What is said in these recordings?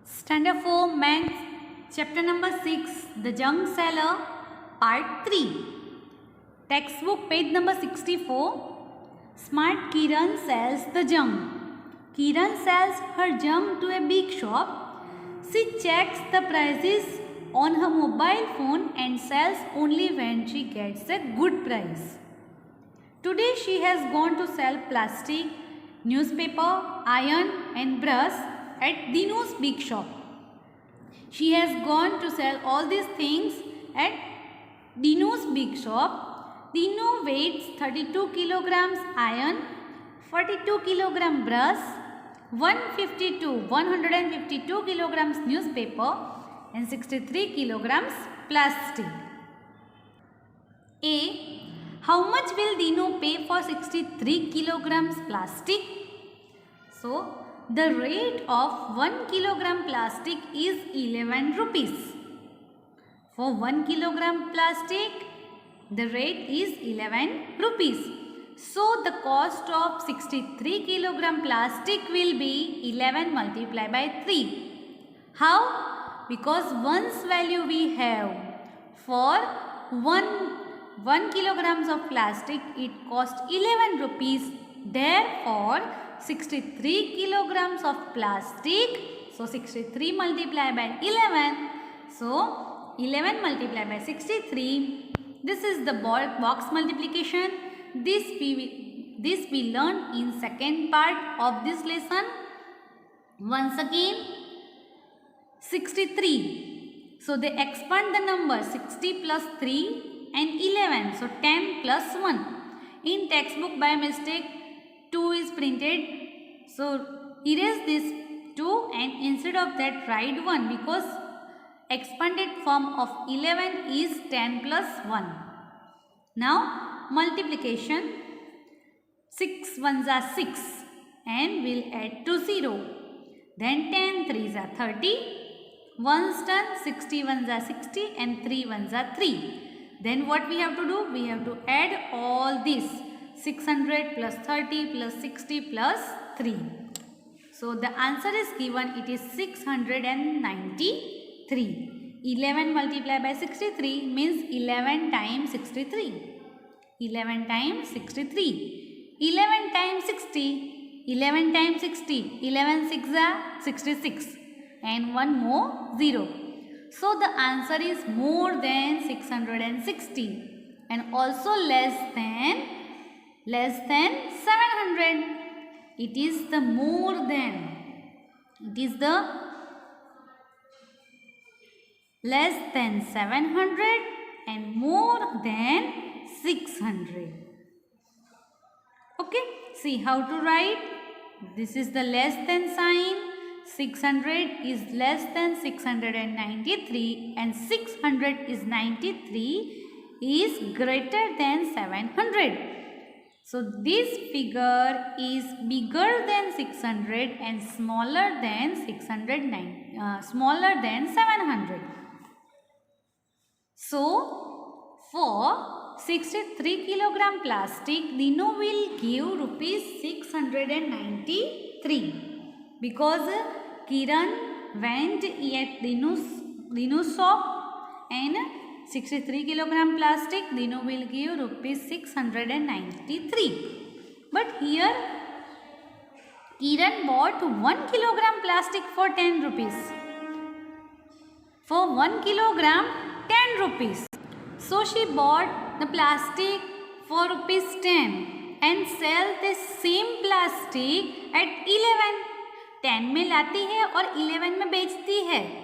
Standard 4 Maths, Chapter number 6, The Junk Seller, Part 3. Textbook page number 64. Smart Kiran sells the junk. Kiran sells her junk to a big shop. She checks the prices on her mobile phone and sells only when she gets a good price. Today she has gone to sell plastic, newspaper, iron and brush at Dinu's big shop. She has gone to sell all these things at Dinu's big shop. Dinu weighs 32 kilograms iron, 42 kilogram brush, 152 kilograms newspaper and 63 kilograms plastic. A. How much will Dinu pay for 63 kilograms plastic? So, the rate of 1 kilogram plastic is 11 rupees. For 1 kilogram plastic, the rate is 11 rupees. So, the cost of 63 kilogram plastic will be 11 multiplied by 3. How? Because 1's value we have. For 1 kilograms of plastic, it cost 11 rupees. Therefore, 63 kilograms of plastic. So, 63 multiplied by 11. So, 11 multiplied by 63. This is the box multiplication. This we learned in second part of this lesson. Once again, 63. So, they expand the number 60 plus 3 and 11. So, 10 plus 1. In textbook by mistake, 2 is printed. So, erase this 2 and instead of that write 1 because expanded form of 11 is 10 plus 1. Now, multiplication. 6 ones are 6 and we'll add to 0. Then 10 3s are 30. 1's done, 60 ones are 60 and 3 ones are 3. Then what we have to do? We have to add all this. 600 plus 30 plus 60 plus 3. So, the answer is given. It is 693. 11 multiplied by 63 means 11 times 63. 11 times 63. 11 times 60. 11 times 60. 11 6 are 66. And one more 0. So, the answer is more than 660 and also less than 700. It is the more than. It is the less than 700 and more than 600. Okay, see how to write. This is the less than sign. 600 is less than 693 and 600 is 93 is greater than 700. So, this figure is bigger than 600 and smaller than 700. So, for 63 kilogram plastic, Dinu will give rupees 693 because Kiran went at Dinu's shop and 63 kilogram plastic, Dinu will give rupees 693. But here, Kiran bought 1 kilogram plastic for 10 rupees. For 1 kilogram, 10 rupees. So, she bought the plastic for rupees 10 and sell the same plastic at 11. 10 में लाती है और 11 में बेचती है.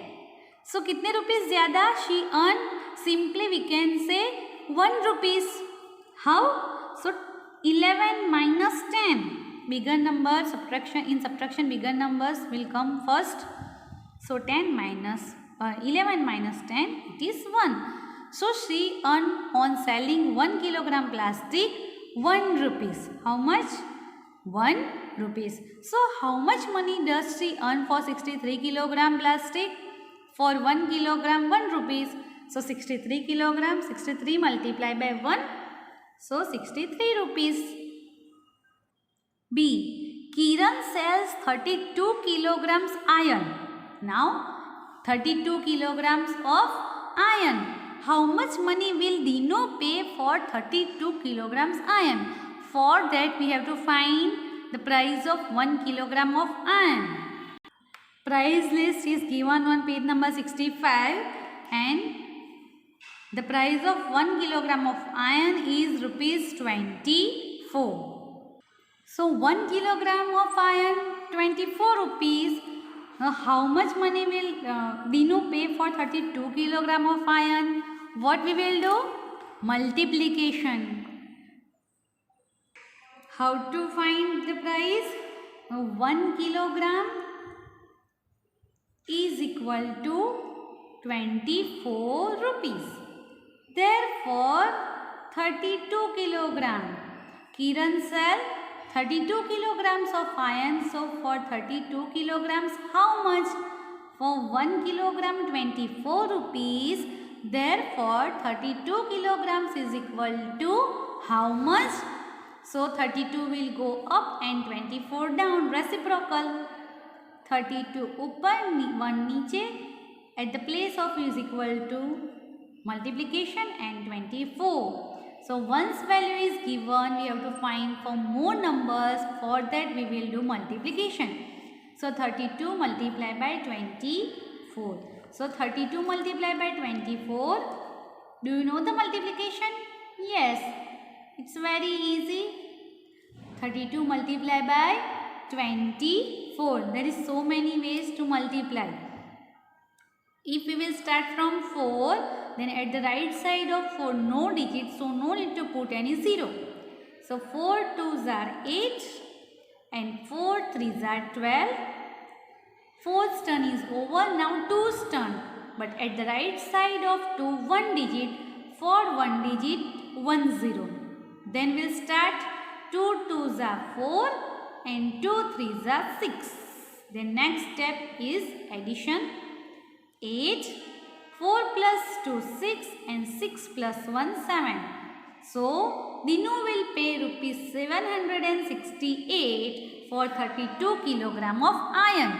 So, कितने rupees ज़्यादा? She earned, simply we can say 1 rupees. How? So, 11 minus 10. Bigger number, subtraction bigger numbers will come first. So, 11 minus 10, it is 1. So, she earned on selling 1 kilogram plastic 1 rupees. How much? 1 rupees. So, how much money does she earn for 63 kilogram plastic? For 1 kilogram, 1 rupees. So, 63 kilogram, 63 multiplied by 1. So, 63 rupees. B. Kiran sells 32 kilograms iron. Now 32 kilograms of iron. How much money will Dino pay for 32 kilograms iron? For that we have to find the price of 1 kilogram of iron. Price list is given on page number 65 and the price of 1 kilogram of iron is rupees 24. So 1 kilogram of iron 24 rupees. How much money will Dino pay for 32 kilogram of iron? What we will do? Multiplication. How to find the price? 1 kilogram is equal to 24 rupees. Therefore, 32 kilogram. Kiran sell 32 kilograms of iron. So, for 32 kilograms, how much? For 1 kilogram, 24 rupees. Therefore, 32 kilograms is equal to how much? So, 32 will go up and 24 down. Reciprocal. 32 upar, 1 niche. At the place of is equal to multiplication and 24. So once value is given, we have to find for more numbers. For that we will do multiplication. So 32 multiplied by 24. So 32 multiplied by 24. Do you know the multiplication? Yes, it's very easy. 32 multiplied by 24. There is so many ways to multiply. If we will start from 4, then at the right side of 4 no digits, so no need to put any 0. So 4 2s are 8 and 4 3s are 12. 4th turn is over, now 2's turn. But at the right side of 2, 1 digit, for 1 digit 1 0. Then we'll start 2 2s are 4 and 2 3s are 6. Then next step is addition. 8, 4 plus 2, 6 and 6 plus 1, 7. So, Dino will pay rupees 768 for 32 kilogram of iron.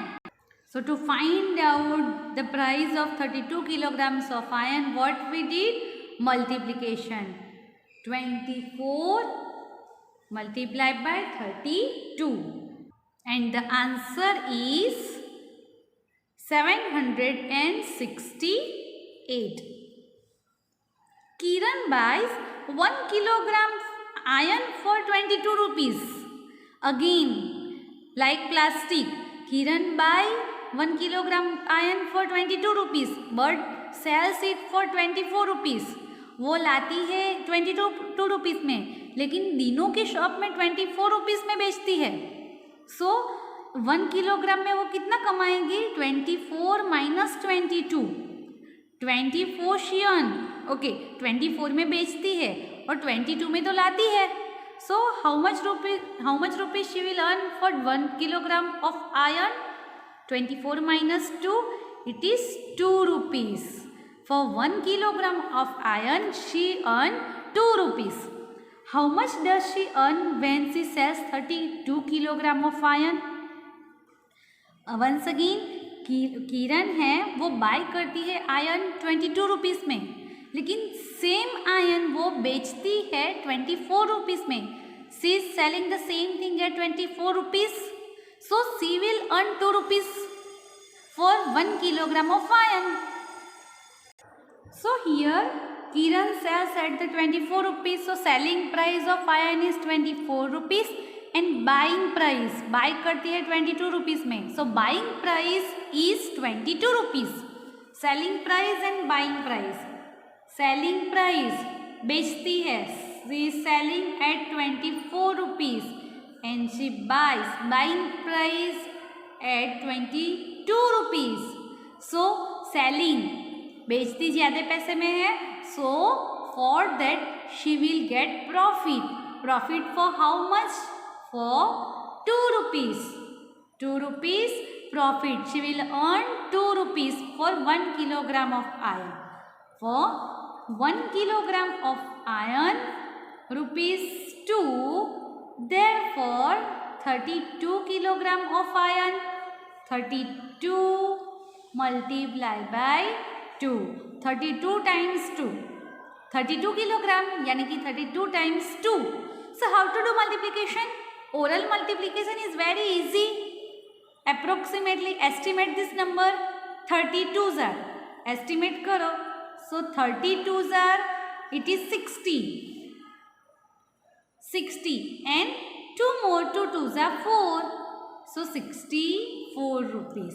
So, to find out the price of 32 kilograms of iron, what we did? Multiplication. 24 multiplied by 32. And the answer is 768. Kiran buys 1 kilogram iron for 22 rupees. Again, like plastic, Kiran buy 1 kilogram iron for 22 rupees but sells it for 24 rupees. वो लाती है 22 rupees में, लेकिन दिनों के shop में 24 rupees में बेचती है. सो 1 किलोग्राम में वो कितना कमाएंगी? 24 माइनस 22. 24 she earn. ओके, 24 में बेचती है और 22 में तो लाती है. So how much rupees she will earn for 1 kilogram of iron? 24 minus 2, it is 2 rupees. For 1 kilogram of iron, she earned 2 rupees. How much does she earn when she sells 32 kilogram of iron? Once again, किरण है वो bye करती है iron 22 rupees में, लेकिन same iron वो बेचती है 24 rupees में. She is selling the same thing at 24 rupees. So she will earn 2 rupees for 1 kilogram of iron. So here Kiran sells at the 24 rupees. So selling price of iron is 24 rupees and buying price buy करती है 22 rupees में. So buying price is 22 rupees. Selling price and buying price. Selling price बेचती है. She is selling at 24 rupees. And she buys, buying price at 22 rupees. So selling, बेचती ज़्यादा पैसे में है. So for that she will get profit. Profit for how much? For 2 rupees. 2 rupees profit. She will earn 2 rupees for 1 kilogram of iron. For 1 kilogram of iron, rupees 2. Therefore, 32 kilogram of iron, 32 multiply by 2. 32 times 2. 32 kilogram यानी कि 32 times 2. So how to do multiplication? Oral multiplication is very easy. Approximately estimate this number. 32s are. Estimate करो. So 32s are, it is 60. 60 and 2 more, 2 2s are 4. So 64 rupees.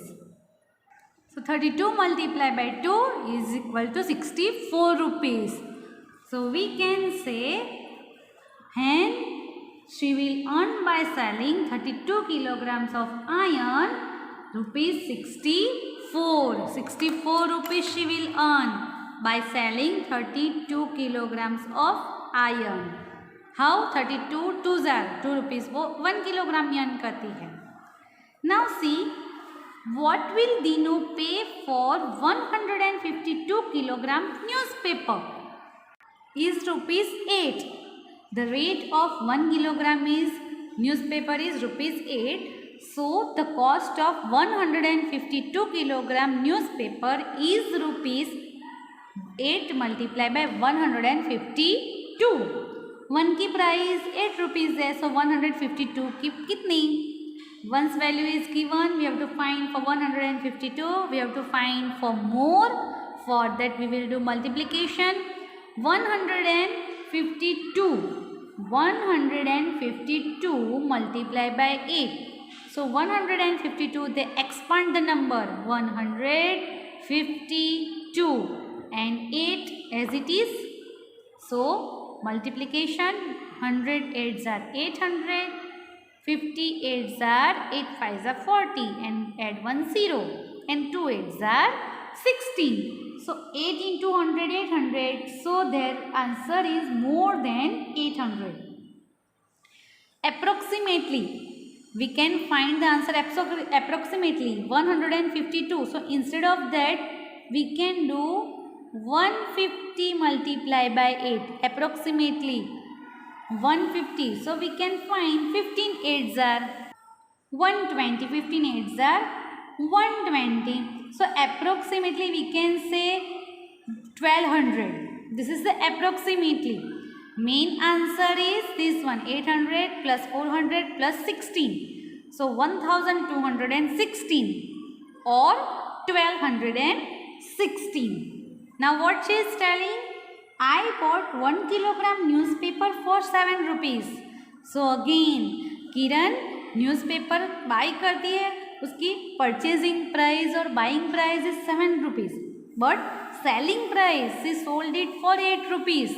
So 32 multiplied by 2 is equal to 64 rupees. So we can say, and she will earn by selling 32 kilograms of iron rupees 64. 64 rupees she will earn by selling 32 kilograms of iron. How? 32 2s are 2 rupees, वो 1 kilogram earn करती है. Now see, what will Dinu pay for 152 kilogram newspaper? Is rupees 8. The rate of 1 kilogram is newspaper is rupees 8. So the cost of 152 kilogram newspaper is rupees 8 multiplied by 152. 1 की price 8 rupees है. So 152 की कितनी? Once value is given, we have to find for 152. We have to find for more. For that we will do multiplication. 152 multiplied by 8. So 152, they expand the number 152 and 8 as it is. So multiplication, 100 8s are 800, 50 8s are 8 5s are 40 and add 1 0 and 2 8s are 16. So 8 into 100 800. So their answer is more than 800. Approximately, we can find the answer approximately 152. So instead of that, we can do 150 multiplied by 8. Approximately 150. So we can find 15 8s are 120. 15 8s are 120. So approximately we can say 1200. This is the approximately. Main answer is this one, 800 plus 400 plus 16. So 1216 or 1216. Now what she is telling? I bought 1 kilogram newspaper for 7 rupees. So again, Kiran newspaper by करती है, उसकी purchasing price और buying price is 7 rupees, but selling price she sold it for 8 rupees.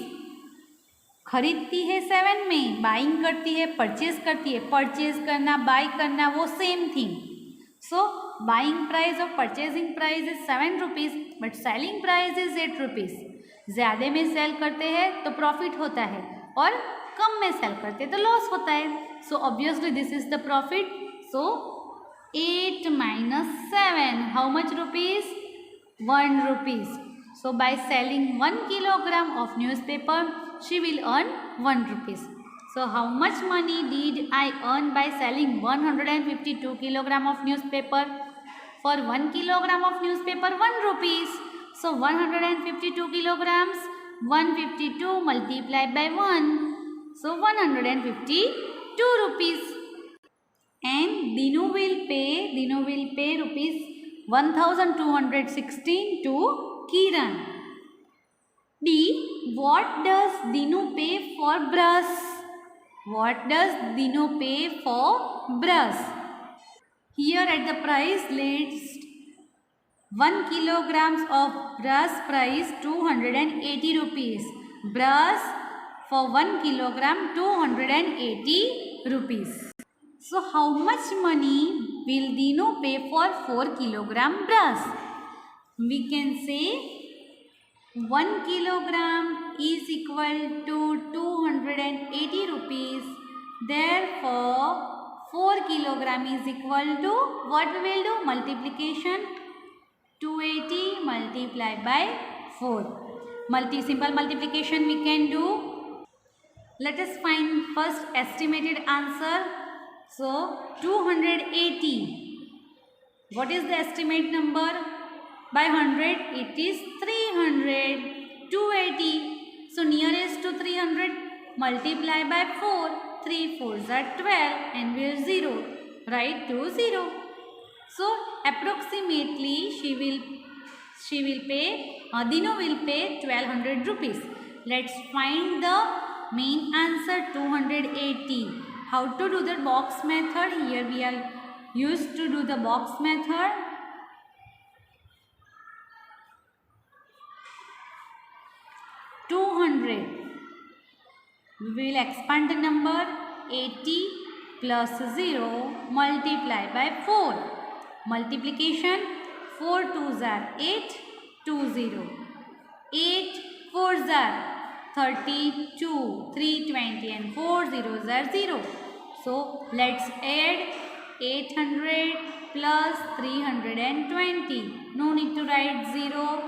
खरीदती है 7 में, buying करती है, purchase करती है. परचेज करना, बाई करना वो same thing. So buying price और purchasing price is 7 rupees but selling price is 8 rupees. ज़्यादा में सेल करते हैं तो प्रॉफिट होता है और कम में सेल करते हैं तो लॉस होता है. So obviously this is the profit. So 8 minus 7, how much rupees? 1 rupees. So by selling 1 kilogram of newspaper, she will earn 1 rupees. So how much money did I earn by selling 152 kilogram of newspaper? For 1 kilogram of newspaper, 1 rupees. So 152 kilograms, 152 multiplied by 1. So 152 rupees. And Dinu will pay rupees 1216 to Kiran. D. What does Dinu pay for brush? What does Dinu pay for brush? Here at the price list, 1 kilograms of brush price 280 rupees. Brush for 1 kilogram 280 rupees. So how much money will Dinu pay for 4 kilogram brush? We can say 1 kilogram is equal to 280 rupees. Therefore 4 kilogram is equal to, what we will do? Multiplication. 280 multiplied by 4. Simple multiplication we can do. Let us find first estimated answer. So 280. What is the estimate number? by 100 it is 300. 280. So nearest to 300 multiply by 4. 3 4s are 12 and we are 0. Write 2 0. So approximately Dinu will pay 1200 rupees. Let's find the main answer 280. How to do the box method? Here we are used to do the box method. We will expand the number 80 plus 0 multiply by 4. Multiplication 4 2s are 8 20. 8 4s are 32. 320 and 4 zeros are 0. So let's add 800 plus 320. No need to write 0.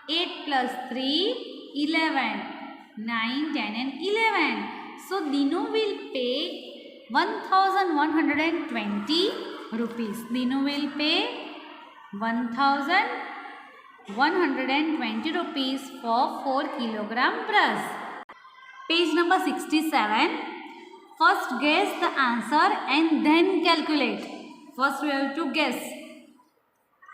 8 plus 3 11. 9, 10 and 11. So Dinu will pay 1120 rupees. Dinu will pay 1120 rupees for 4 kilogram brush. Page number 67. First guess the answer and then calculate. First we have to guess.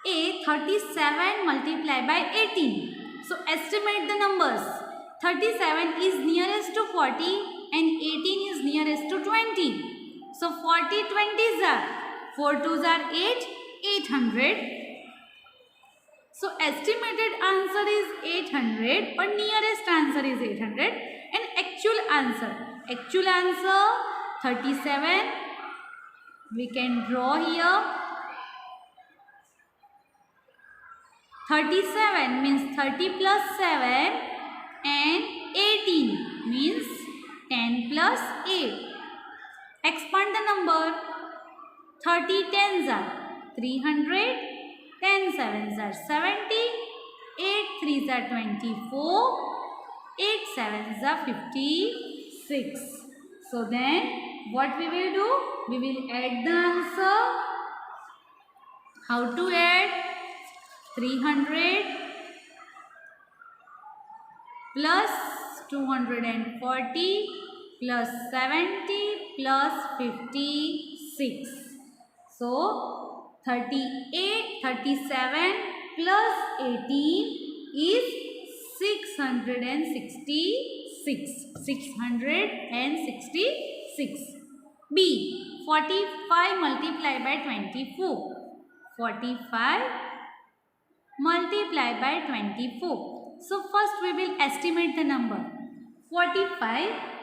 37 multiplied by 18. So estimate the numbers. 37 is nearest to 40 and 18 is nearest to 20. So 40 20s are 4 2s are 8, 800. So estimated answer is 800 or nearest answer is 800 and actual answer 37. We can draw here. 37 means 30 plus 7 and 18 means 10 plus 8. Expand the number. 30 10s are 300, 10 7s are 70, 8 3s are 24, 8 7s are 56. So then what we will do? We will add the answer. How to add? 300 plus 240 plus 70 plus 56. So 37 plus 18 is 666. 666. B. 45 multiplied by 24. 45 multiply by 24. So first we will estimate the number. 45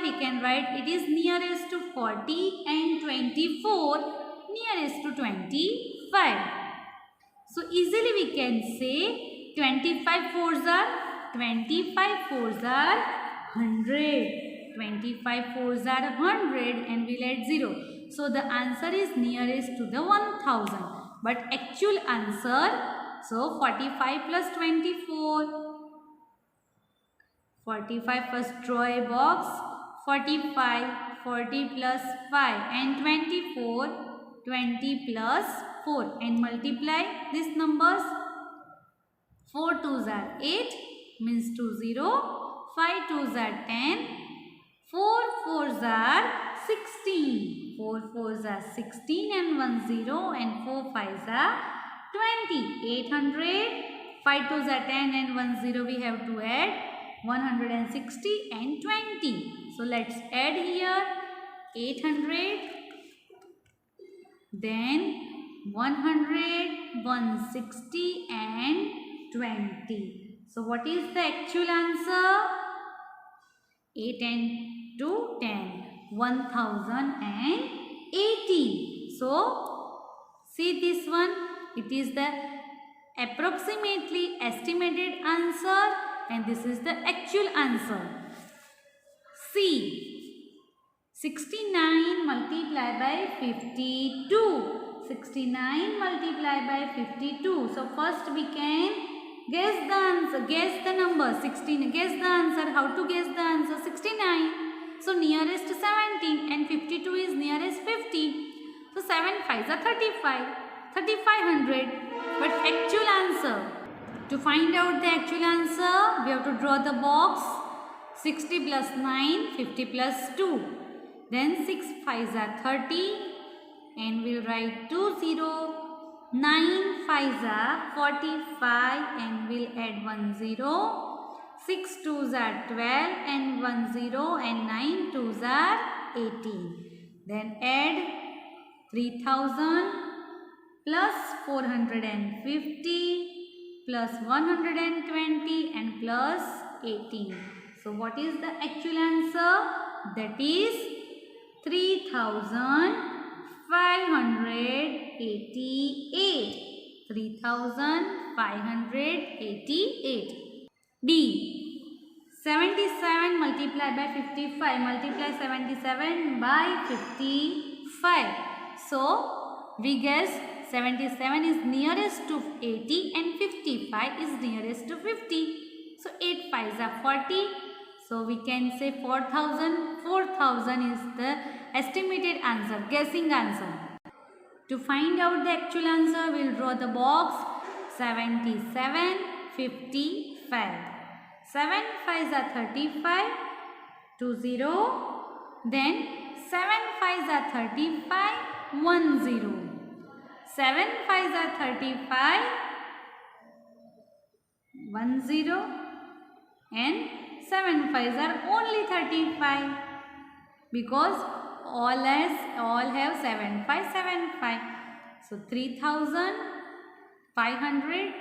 we can write it is nearest to 40 and 24 nearest to 25. So easily we can say 25 4s are 100. 25 4s are 100 and we'll add 0. So the answer is nearest to the 1000. But actual answer, so 45 plus 24. 45 first draw a box. 45, 40 plus 5 and 24, 20 plus 4 and multiply these numbers. 4 2s are 8 means 20. 5 2s are 10. 4 4s are 16. 4 4s are 16 and 1 0 and 4 5s are 20. 800. 5 2s are 10 and 1 0 we have to add 160 and 20. So let's add here 800, then 100, 160 and 20. So what is the actual answer? 8 and 2, 10. 1080. So see this one. It is the approximately estimated answer and this is the actual answer. C. 69 multiplied by 52. 69 multiplied by 52. So first we can guess the answer. Guess the number. 16. Guess the answer. How to guess the answer? 69. So nearest 17 and 52 is nearest 50. So 7 5s are 35. 3500. but actual answer. To find out the actual answer, we have to draw the box. 60 plus 9, 50 plus 2. Then 6 5s are 30 and we'll write 20. 9 5s are 45 and we'll add 1 0. 6 2s are 12 and 1 0 and 9 2s are 18. Then add 3000 plus 450 plus 120 and plus 18. So what is the actual answer? That is 3588. 3588. D. 77 multiplied by 55. Multiply 77 by 55. So we guess 77 is nearest to 80 and 55 is nearest to 50. So 8 5s are 40. So we can say 4000. 4000 is the estimated answer, guessing answer. To find out the actual answer, we will draw the box. 77, 55. 7 5s are 35. 20. Then 7 5s are 35. 10. 7 5s are 35. 10. And 7 5s are only 35. Because all have 7 5 7 5. So 3500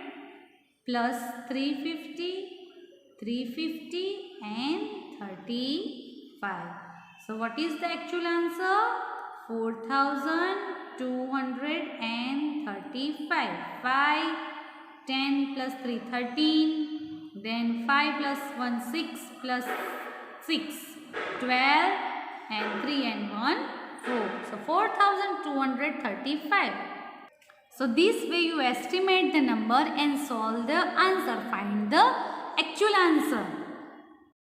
plus 350 and 35. So what is the actual answer? 4235. 5 10 plus 3 13. Then 5 plus 1 6 plus 6 12 and 3 and 1 4. So 4235. So this way you estimate the number and solve the answer. Find the actual answer.